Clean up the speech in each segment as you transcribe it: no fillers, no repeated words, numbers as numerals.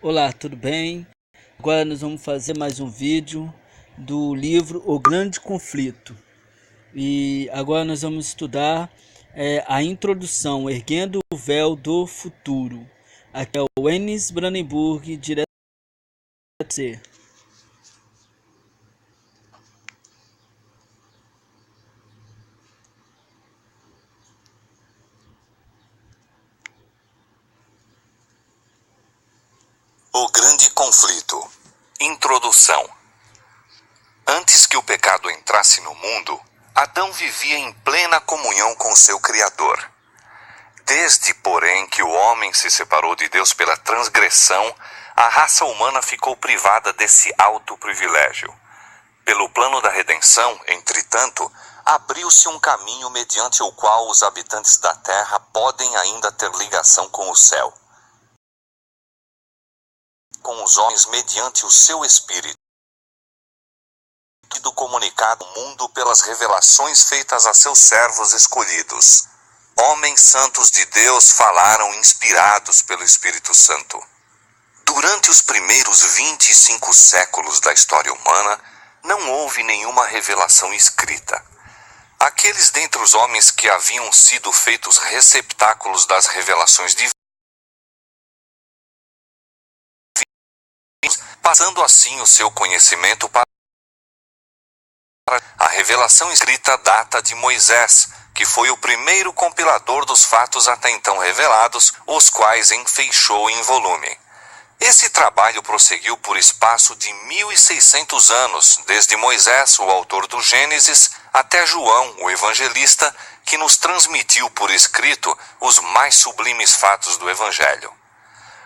Olá, tudo bem? Agora nós vamos fazer mais um vídeo do livro O Grande Conflito. E agora nós vamos estudar a introdução, Erguendo o Véu do Futuro. Aqui é o Enes Brandenburg, direto de você. O Grande Conflito. Introdução. Antes que o pecado entrasse no mundo, Adão vivia em plena comunhão com seu Criador. Desde, porém, que o homem se separou de Deus pela transgressão, a raça humana ficou privada desse alto privilégio. Pelo plano da redenção, entretanto, abriu-se um caminho mediante o qual os habitantes da terra podem ainda ter ligação com o céu. Com os homens mediante o seu Espírito, sido comunicado ao mundo pelas revelações feitas a seus servos escolhidos. Homens santos de Deus falaram inspirados pelo Espírito Santo. Durante os primeiros 25 séculos da história humana, não houve nenhuma revelação escrita. Aqueles dentre os homens que haviam sido feitos receptáculos das revelações divinas, passando assim o seu conhecimento para a revelação escrita data de Moisés, que foi o primeiro compilador dos fatos até então revelados, os quais enfeixou em volume. Esse trabalho prosseguiu por espaço de 1600 anos, desde Moisés, o autor do Gênesis, até João, o evangelista, que nos transmitiu por escrito os mais sublimes fatos do Evangelho.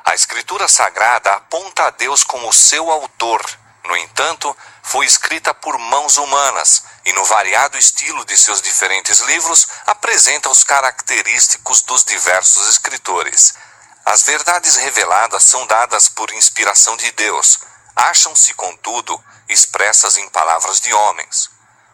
A Escritura Sagrada aponta a Deus como seu autor. No entanto, foi escrita por mãos humanas e, no variado estilo de seus diferentes livros, apresenta os característicos dos diversos escritores. As verdades reveladas são dadas por inspiração de Deus. Acham-se, contudo, expressas em palavras de homens.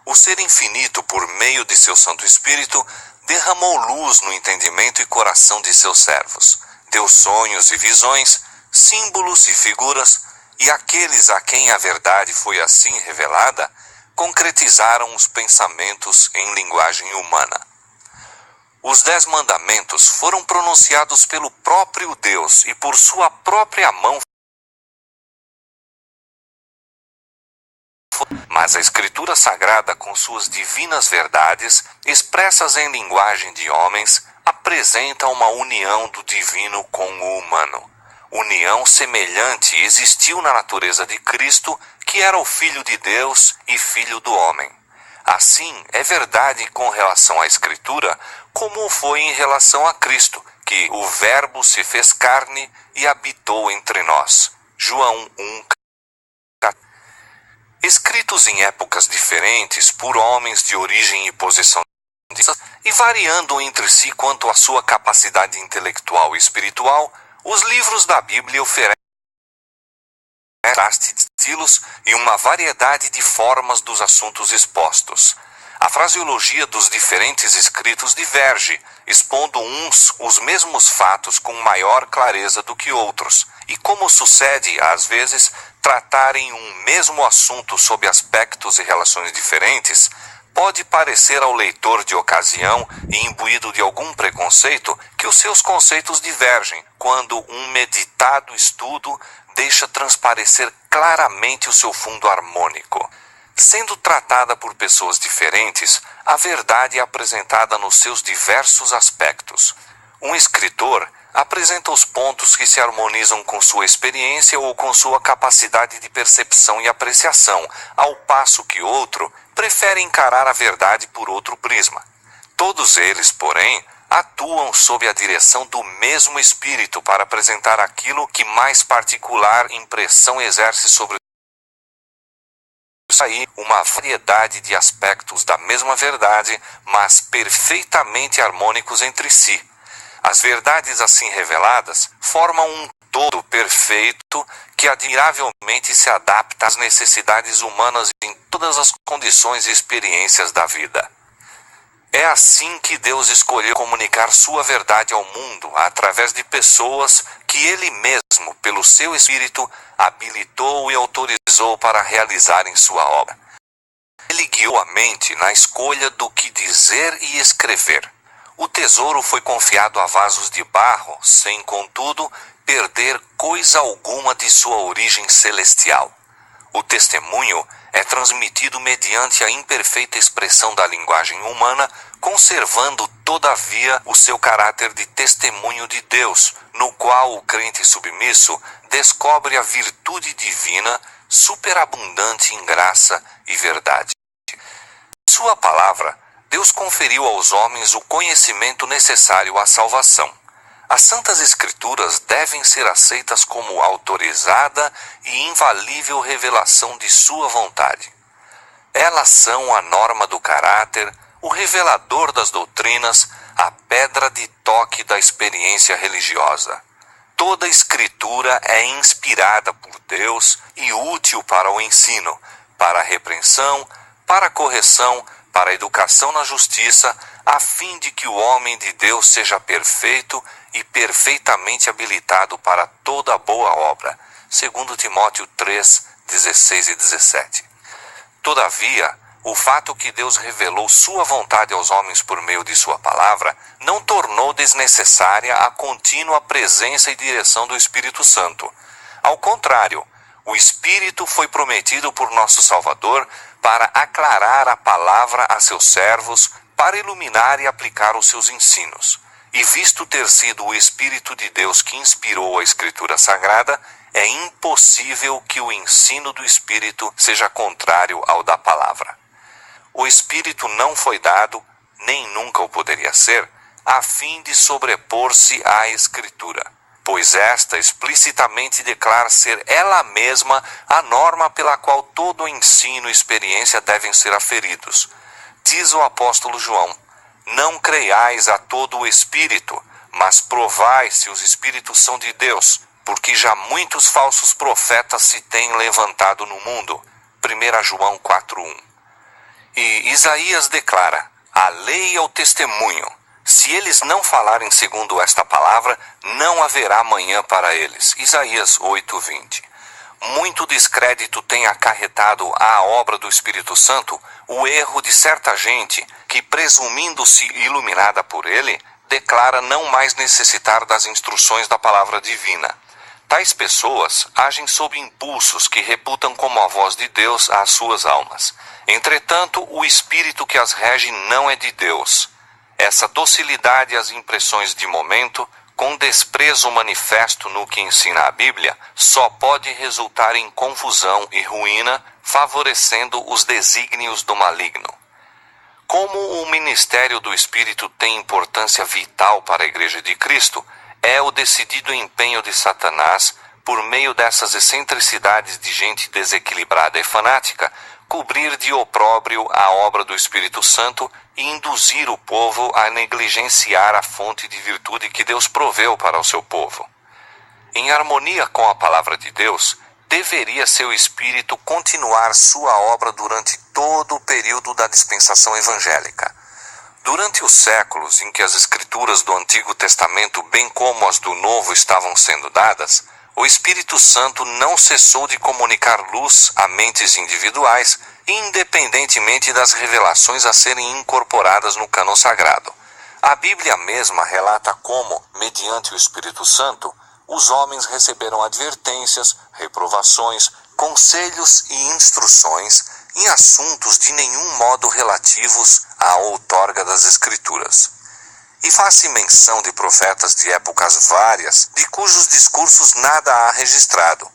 O Ser Infinito, por meio de seu Santo Espírito, derramou luz no entendimento e coração de seus servos. Deu sonhos e visões, símbolos e figuras, e aqueles a quem a verdade foi assim revelada, concretizaram os pensamentos em linguagem humana. Os 10 mandamentos foram pronunciados pelo próprio Deus e por sua própria mão. Mas a Escritura Sagrada, com suas divinas verdades, expressas em linguagem de homens, apresenta uma união do divino com o humano. União semelhante existiu na natureza de Cristo, que era o Filho de Deus e Filho do homem. Assim, é verdade com relação à Escritura, como foi em relação a Cristo, que o Verbo se fez carne e habitou entre nós. João 1. Escritos em épocas diferentes por homens de origem e posição e variando entre si quanto à sua capacidade intelectual e espiritual, os livros da Bíblia oferecem contraste de estilos e uma variedade de formas dos assuntos expostos. A fraseologia dos diferentes escritos diverge, expondo uns os mesmos fatos com maior clareza do que outros, e como sucede, às vezes, tratarem um mesmo assunto sob aspectos e relações diferentes, pode parecer ao leitor de ocasião e imbuído de algum preconceito que os seus conceitos divergem, quando um meditado estudo deixa transparecer claramente o seu fundo harmônico. Sendo tratada por pessoas diferentes, a verdade é apresentada nos seus diversos aspectos. Um escritor apresenta os pontos que se harmonizam com sua experiência ou com sua capacidade de percepção e apreciação, ao passo que outro prefere encarar a verdade por outro prisma. Todos eles, porém, atuam sob a direção do mesmo Espírito para apresentar aquilo que mais particular impressão exerce sobre aí uma variedade de aspectos da mesma verdade, mas perfeitamente harmônicos entre si. As verdades assim reveladas formam um todo perfeito que admiravelmente se adapta às necessidades humanas em todas as condições e experiências da vida. É assim que Deus escolheu comunicar sua verdade ao mundo, através de pessoas que ele mesmo, pelo seu Espírito, habilitou e autorizou para realizarem sua obra. Ele guiou a mente na escolha do que dizer e escrever. O tesouro foi confiado a vasos de barro, sem, contudo, perder coisa alguma de sua origem celestial. O testemunho é transmitido mediante a imperfeita expressão da linguagem humana, conservando, todavia, o seu caráter de testemunho de Deus, no qual o crente submisso descobre a virtude divina, superabundante em graça e verdade. Em sua palavra, Deus conferiu aos homens o conhecimento necessário à salvação. As Santas Escrituras devem ser aceitas como autorizada e infalível revelação de sua vontade. Elas são a norma do caráter, o revelador das doutrinas, a pedra de toque da experiência religiosa. Toda Escritura é inspirada por Deus e útil para o ensino, para a repreensão, para a correção, para a educação na justiça, a fim de que o homem de Deus seja perfeito e perfeitamente habilitado para toda boa obra. 2 Timóteo 3, 16 e 17. Todavia, o fato que Deus revelou sua vontade aos homens por meio de sua palavra não tornou desnecessária a contínua presença e direção do Espírito Santo. Ao contrário, o Espírito foi prometido por nosso Salvador para aclarar a palavra a seus servos, para iluminar e aplicar os seus ensinos. E visto ter sido o Espírito de Deus que inspirou a Escritura Sagrada, é impossível que o ensino do Espírito seja contrário ao da palavra. O Espírito não foi dado, nem nunca o poderia ser, a fim de sobrepor-se à Escritura, pois esta explicitamente declara ser ela mesma a norma pela qual todo o ensino e experiência devem ser aferidos. Diz o apóstolo João: não creiais a todo o Espírito, mas provai se os Espíritos são de Deus, porque já muitos falsos profetas se têm levantado no mundo. 1 João 4:1. E Isaías declara: a lei é o testemunho. Se eles não falarem segundo esta palavra, não haverá manhã para eles. Isaías 8:20. Muito descrédito tem acarretado à obra do Espírito Santo o erro de certa gente que, presumindo-se iluminada por ele, declara não mais necessitar das instruções da palavra divina. Tais pessoas agem sob impulsos que reputam como a voz de Deus às suas almas. Entretanto, o espírito que as rege não é de Deus. Essa docilidade às impressões de momento, com desprezo manifesto no que ensina a Bíblia, só pode resultar em confusão e ruína, favorecendo os desígnios do maligno. Como o ministério do Espírito tem importância vital para a Igreja de Cristo, é o decidido empenho de Satanás, por meio dessas excentricidades de gente desequilibrada e fanática, cobrir de opróbrio a obra do Espírito Santo e induzir o povo a negligenciar a fonte de virtude que Deus proveu para o seu povo. Em harmonia com a palavra de Deus, deveria seu Espírito continuar sua obra durante todo o período da dispensação evangélica. Durante os séculos em que as Escrituras do Antigo Testamento, bem como as do Novo, estavam sendo dadas, o Espírito Santo não cessou de comunicar luz a mentes individuais, independentemente das revelações a serem incorporadas no cânon sagrado. A Bíblia mesma relata como, mediante o Espírito Santo, os homens receberam advertências, reprovações, conselhos e instruções em assuntos de nenhum modo relativos à outorga das Escrituras. E faz-se menção de profetas de épocas várias, de cujos discursos nada há registrado.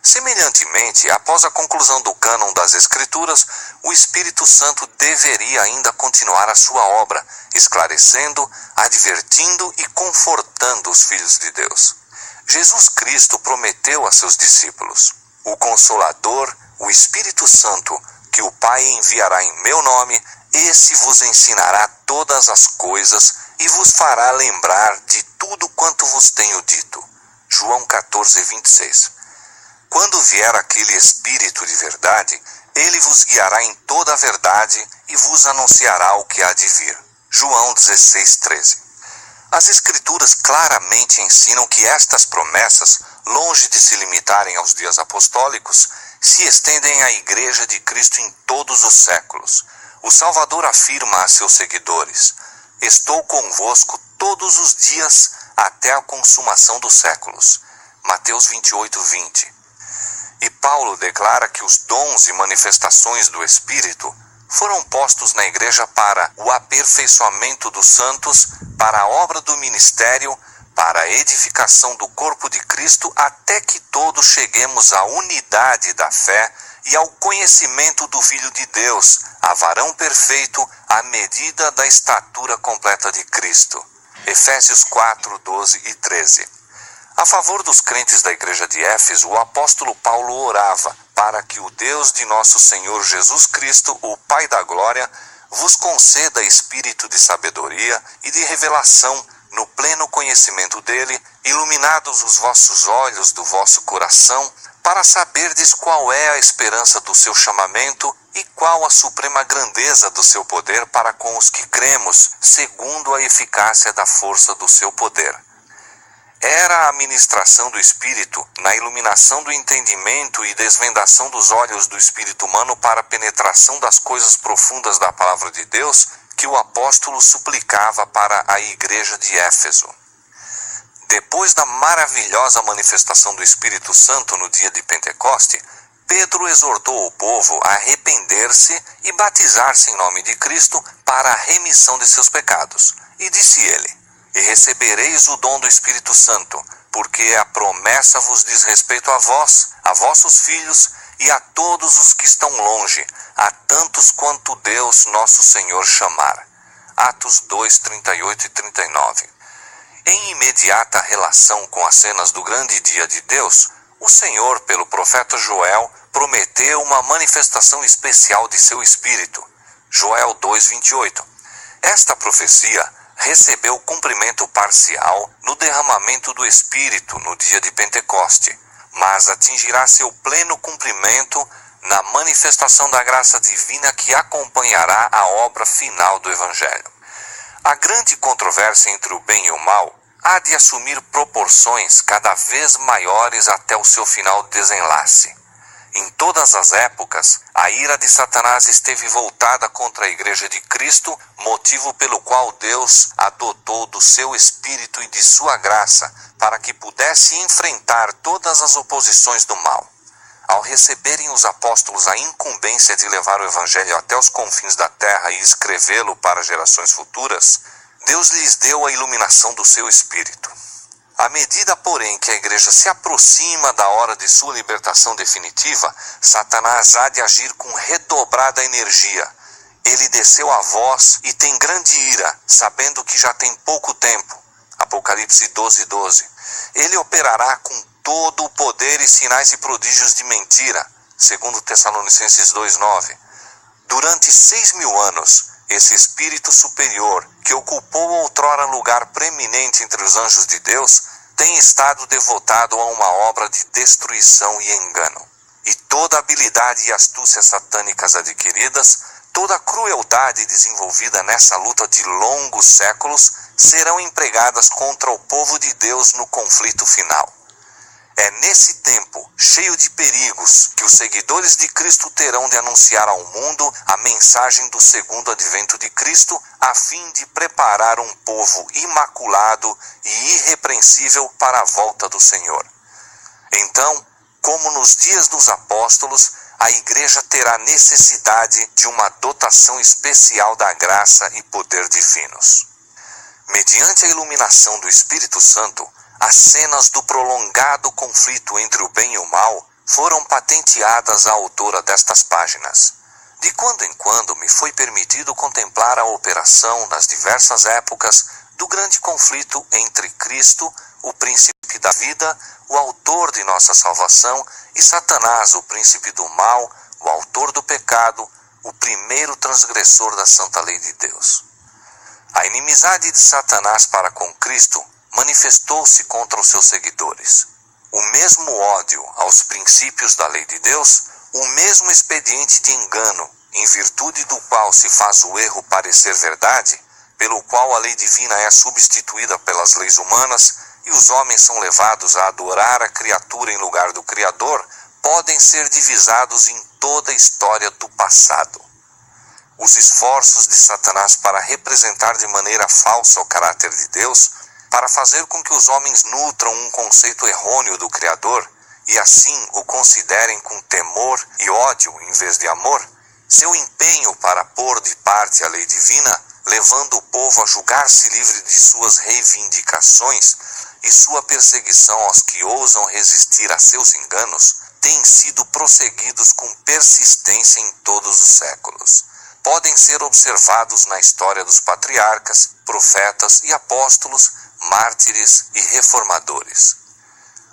Semelhantemente, após a conclusão do cânon das Escrituras, o Espírito Santo deveria ainda continuar a sua obra, esclarecendo, advertindo e confortando os filhos de Deus. Jesus Cristo prometeu a seus discípulos: o Consolador, o Espírito Santo, que o Pai enviará em meu nome, esse vos ensinará todas as coisas e vos fará lembrar de tudo quanto vos tenho dito. João 14:26. Quando vier aquele Espírito de verdade, ele vos guiará em toda a verdade e vos anunciará o que há de vir. João 16:13. As Escrituras claramente ensinam que estas promessas, longe de se limitarem aos dias apostólicos, se estendem à Igreja de Cristo em todos os séculos. O Salvador afirma a seus seguidores: estou convosco todos os dias até a consumação dos séculos. Mateus 28:20. E Paulo declara que os dons e manifestações do Espírito foram postos na Igreja para o aperfeiçoamento dos santos, para a obra do ministério, para a edificação do corpo de Cristo, até que todos cheguemos à unidade da fé e ao conhecimento do Filho de Deus, a varão perfeito, à medida da estatura completa de Cristo. Efésios 4, 12 e 13. A favor dos crentes da igreja de Éfeso, o apóstolo Paulo orava para que o Deus de nosso Senhor Jesus Cristo, o Pai da Glória, vos conceda espírito de sabedoria e de revelação no pleno conhecimento dele, iluminados os vossos olhos do vosso coração, para saberdes qual é a esperança do seu chamamento e qual a suprema grandeza do seu poder para com os que cremos, segundo a eficácia da força do seu poder. Era a ministração do Espírito, na iluminação do entendimento e desvendação dos olhos do espírito humano para a penetração das coisas profundas da palavra de Deus, que o apóstolo suplicava para a igreja de Éfeso. Depois da maravilhosa manifestação do Espírito Santo no dia de Pentecoste, Pedro exortou o povo a arrepender-se e batizar-se em nome de Cristo para a remissão de seus pecados. E disse ele: e recebereis o dom do Espírito Santo, porque a promessa vos diz respeito a vós, a vossos filhos e a todos os que estão longe, a tantos quanto Deus nosso Senhor chamar. Atos 2, 38 e 39. Em imediata relação com as cenas do grande dia de Deus, o Senhor, pelo profeta Joel, prometeu uma manifestação especial de seu Espírito. Joel 2, 28. Esta profecia recebeu cumprimento parcial no derramamento do Espírito no dia de Pentecoste, mas atingirá seu pleno cumprimento na manifestação da graça divina que acompanhará a obra final do Evangelho. A grande controvérsia entre o bem e o mal há de assumir proporções cada vez maiores até o seu final desenlace. Em todas as épocas, a ira de Satanás esteve voltada contra a Igreja de Cristo, motivo pelo qual Deus adotou do seu Espírito e de sua graça, para que pudesse enfrentar todas as oposições do mal. Ao receberem os apóstolos a incumbência de levar o Evangelho até os confins da terra e escrevê-lo para gerações futuras, Deus lhes deu a iluminação do seu Espírito. À medida, porém, que a igreja se aproxima da hora de sua libertação definitiva, Satanás há de agir com redobrada energia. Ele desceu a vós e tem grande ira, sabendo que já tem pouco tempo. Apocalipse 12, 12. Ele operará com todo o poder e sinais e prodígios de mentira, segundo Tessalonicenses 2, 9. Durante 6.000 anos, esse espírito superior, que ocupou outrora lugar preeminente entre os anjos de Deus, tem estado devotado a uma obra de destruição e engano. E toda habilidade e astúcia satânicas adquiridas, toda a crueldade desenvolvida nessa luta de longos séculos, serão empregadas contra o povo de Deus no conflito final. É nesse tempo, cheio de perigos, que os seguidores de Cristo terão de anunciar ao mundo a mensagem do segundo advento de Cristo, a fim de preparar um povo imaculado e irrepreensível para a volta do Senhor. Então, como nos dias dos apóstolos, a igreja terá necessidade de uma dotação especial da graça e poder divinos. Mediante a iluminação do Espírito Santo, as cenas do prolongado conflito entre o bem e o mal foram patenteadas à autora destas páginas. De quando em quando me foi permitido contemplar a operação nas diversas épocas do grande conflito entre Cristo, o príncipe da vida, o autor de nossa salvação, e Satanás, o príncipe do mal, o autor do pecado, o primeiro transgressor da santa lei de Deus. A inimizade de Satanás para com Cristo manifestou-se contra os seus seguidores. O mesmo ódio aos princípios da lei de Deus, o mesmo expediente de engano, em virtude do qual se faz o erro parecer verdade, pelo qual a lei divina é substituída pelas leis humanas e os homens são levados a adorar a criatura em lugar do Criador, podem ser divisados em toda a história do passado. Os esforços de Satanás para representar de maneira falsa o caráter de Deus, para fazer com que os homens nutram um conceito errôneo do Criador e assim o considerem com temor e ódio em vez de amor, seu empenho para pôr de parte a lei divina, levando o povo a julgar-se livre de suas reivindicações e sua perseguição aos que ousam resistir a seus enganos, têm sido prosseguidos com persistência em todos os séculos. Podem ser observados na história dos patriarcas, profetas e apóstolos, mártires e reformadores.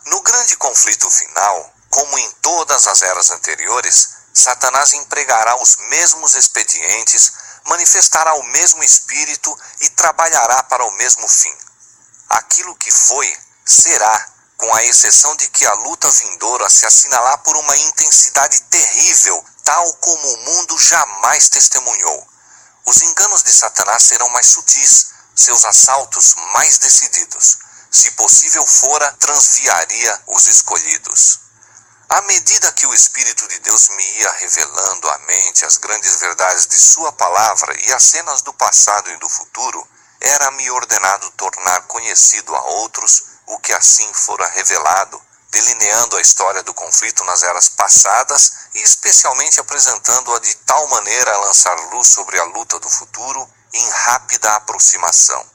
No grande conflito final, como em todas as eras anteriores, Satanás empregará os mesmos expedientes, manifestará o mesmo espírito e trabalhará para o mesmo fim. Aquilo que foi, será, com a exceção de que a luta vindoura se assinalar por uma intensidade terrível, tal como o mundo jamais testemunhou. Os enganos de Satanás serão mais sutis, seus assaltos mais decididos. Se possível fora, transviaria os escolhidos. À medida que o Espírito de Deus me ia revelando à mente as grandes verdades de sua palavra e as cenas do passado e do futuro, era-me ordenado tornar conhecido a outros o que assim fora revelado, delineando a história do conflito nas eras passadas e especialmente apresentando-a de tal maneira a lançar luz sobre a luta do futuro em rápida aproximação.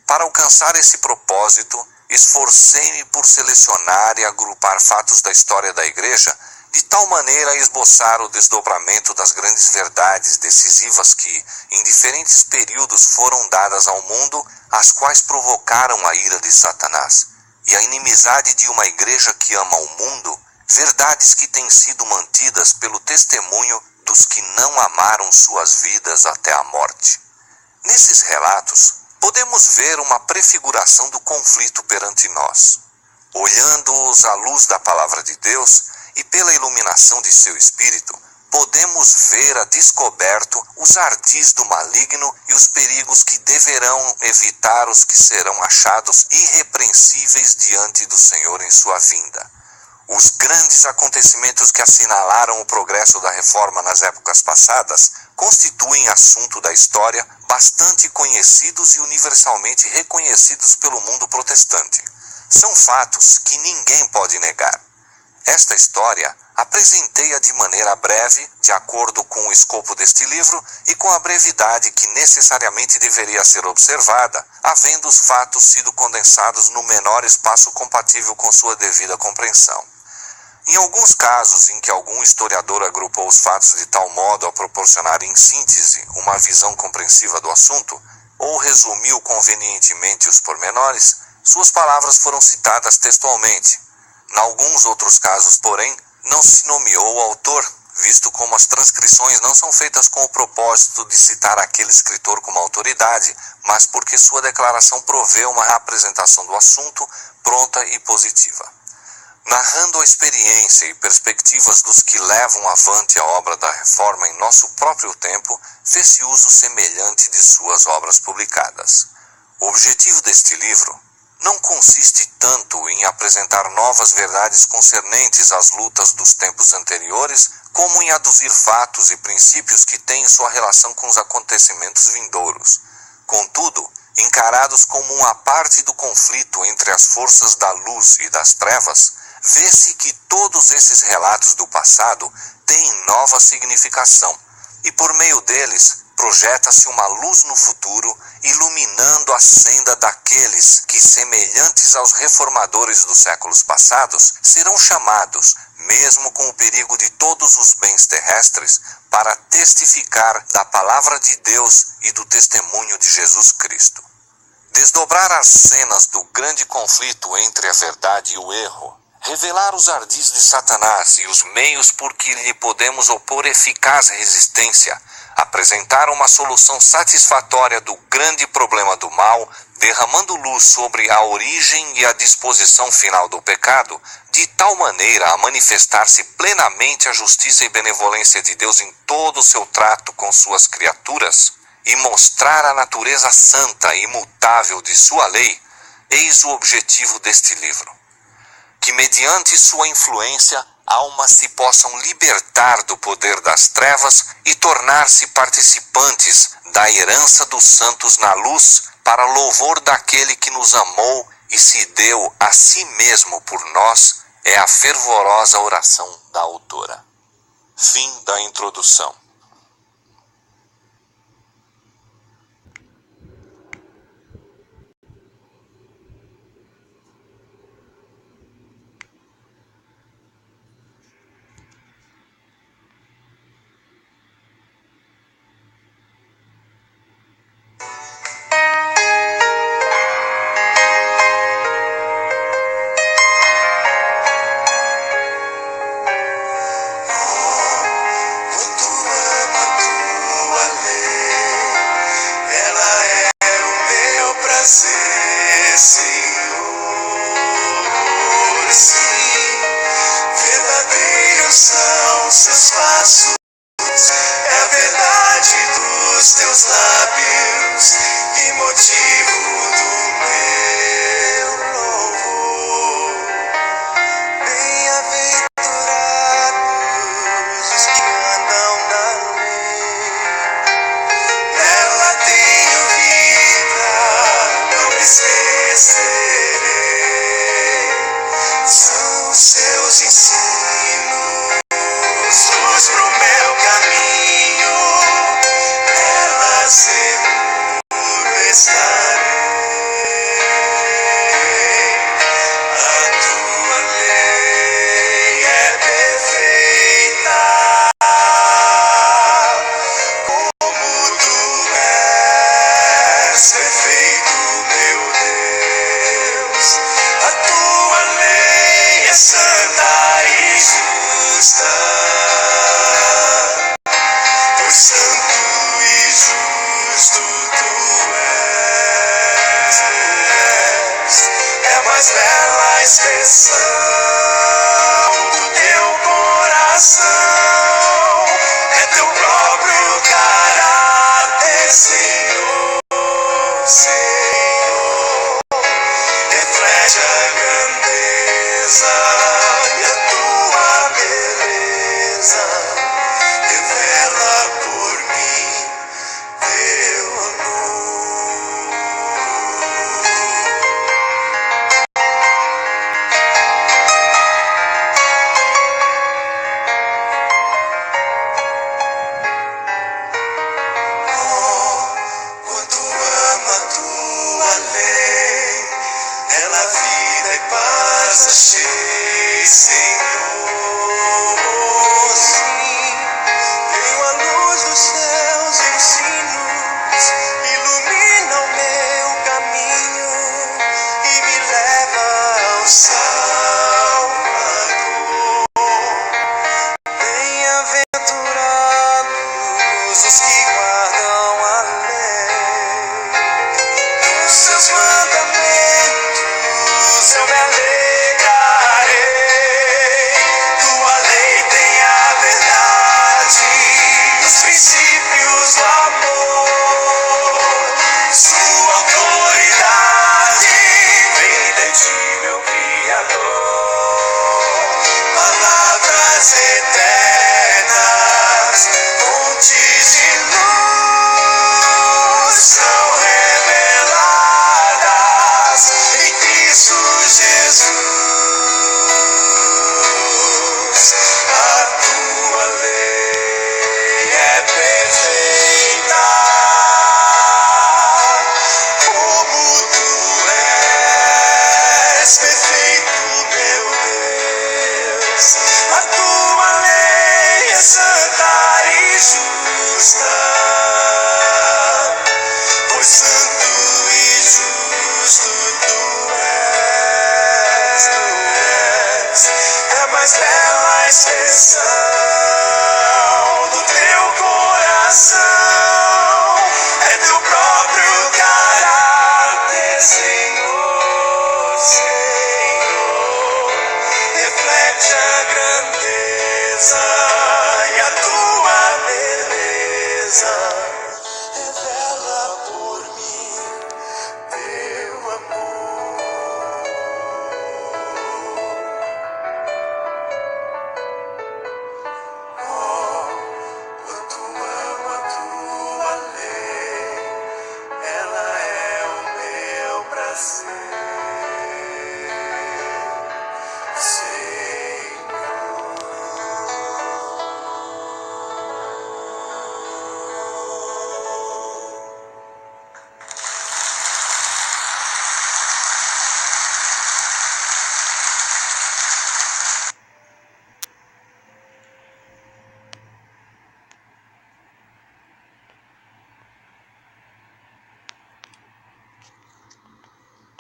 Para alcançar esse propósito, esforcei-me por selecionar e agrupar fatos da história da Igreja, de tal maneira a esboçar o desdobramento das grandes verdades decisivas que, em diferentes períodos, foram dadas ao mundo, as quais provocaram a ira de Satanás, e a inimizade de uma Igreja que ama o mundo, verdades que têm sido mantidas pelo testemunho dos que não amaram suas vidas até a morte. Nesses relatos, podemos ver uma prefiguração do conflito perante nós. Olhando-os à luz da palavra de Deus e pela iluminação de seu Espírito, podemos ver a descoberto os ardis do maligno e os perigos que deverão evitar os que serão achados irrepreensíveis diante do Senhor em sua vinda. Os grandes acontecimentos que assinalaram o progresso da reforma nas épocas passadas constituem assunto da história bastante conhecidos e universalmente reconhecidos pelo mundo protestante. São fatos que ninguém pode negar. Esta história apresentei-a de maneira breve, de acordo com o escopo deste livro e com a brevidade que necessariamente deveria ser observada, havendo os fatos sido condensados no menor espaço compatível com sua devida compreensão. Em alguns casos em que algum historiador agrupou os fatos de tal modo a proporcionar em síntese uma visão compreensiva do assunto, ou resumiu convenientemente os pormenores, suas palavras foram citadas textualmente. Em alguns outros casos, porém, não se nomeou o autor, visto como as transcrições não são feitas com o propósito de citar aquele escritor como autoridade, mas porque sua declaração provê uma apresentação do assunto pronta e positiva. Narrando a experiência e perspectivas dos que levam avante a obra da reforma em nosso próprio tempo, fez-se uso semelhante de suas obras publicadas. O objetivo deste livro não consiste tanto em apresentar novas verdades concernentes às lutas dos tempos anteriores, como em aduzir fatos e princípios que têm sua relação com os acontecimentos vindouros. Contudo, encarados como uma parte do conflito entre as forças da luz e das trevas, vê-se que todos esses relatos do passado têm nova significação, e por meio deles projeta-se uma luz no futuro, iluminando a senda daqueles que, semelhantes aos reformadores dos séculos passados, serão chamados, mesmo com o perigo de todos os bens terrestres, para testificar da palavra de Deus e do testemunho de Jesus Cristo. Desdobrar as cenas do grande conflito entre a verdade e o erro, revelar os ardis de Satanás e os meios por que lhe podemos opor eficaz resistência, apresentar uma solução satisfatória do grande problema do mal, derramando luz sobre a origem e a disposição final do pecado, de tal maneira a manifestar-se plenamente a justiça e benevolência de Deus em todo o seu trato com suas criaturas, e mostrar a natureza santa e imutável de sua lei, eis o objetivo deste livro. Que mediante sua influência, almas se possam libertar do poder das trevas e tornar-se participantes da herança dos santos na luz, para louvor daquele que nos amou e se deu a si mesmo por nós, é a fervorosa oração da autora. Fim da introdução. E a tua beleza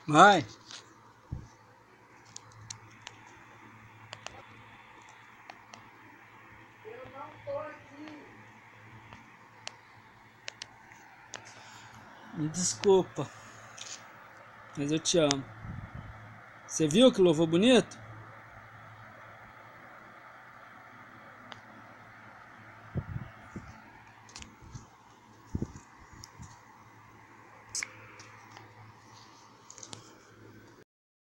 Vai. Me desculpa, mas eu te amo. Você viu que louvor bonito?